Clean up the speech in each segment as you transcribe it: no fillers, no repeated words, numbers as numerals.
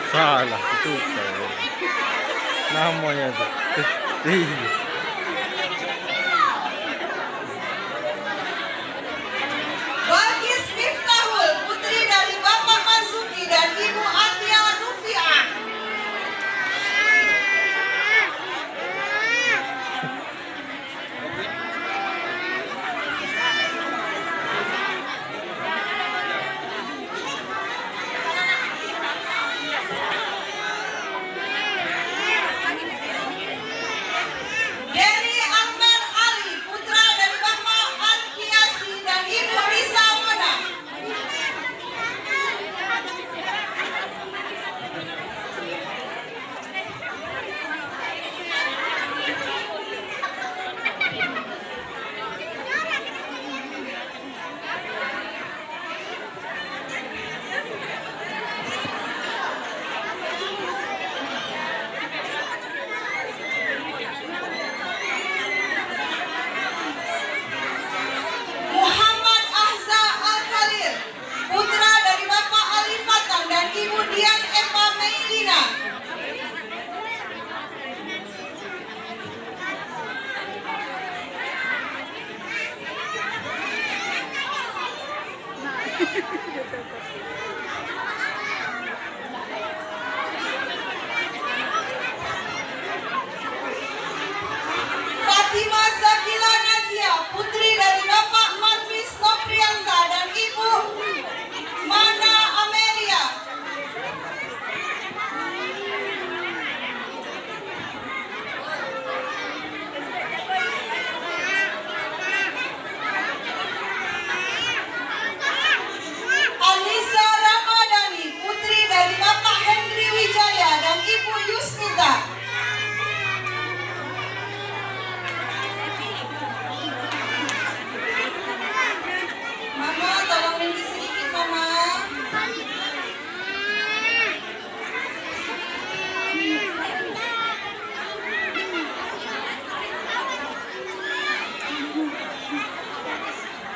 Salah, ketuker. Namanya tuh. Iya. Balkis Miftahul, putri dari Bapak Marzuki dan Ibu Atia Rufiah. Gary Ahmad Ali, putra dari Bapak Arkiasi dan Ibu Risa Mona. Muhammad Ahza Al-Khalil, putra dari Bapak Ali Fatang dan Ibu Dian Eva Meilina. Fatima Zakila Nazia, putri dari Bapak Marvis Nopriansa dan Ibu Mana Amelia. Alisa Ramadhani, putri dari Bapak Henry Wijaya dan Ibu Yusmita. Mama, tolong minta sedikit, Mama.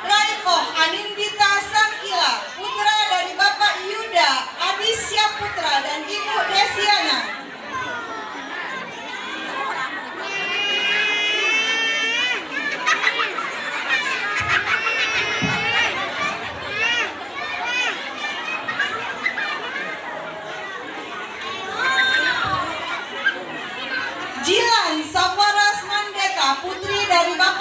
Raiko Anindita Sakila, putra dari Bapak Yuda Adisya Putra dan Ibu Desiana. Jilan Safaras Mandeka, putri dari Bapak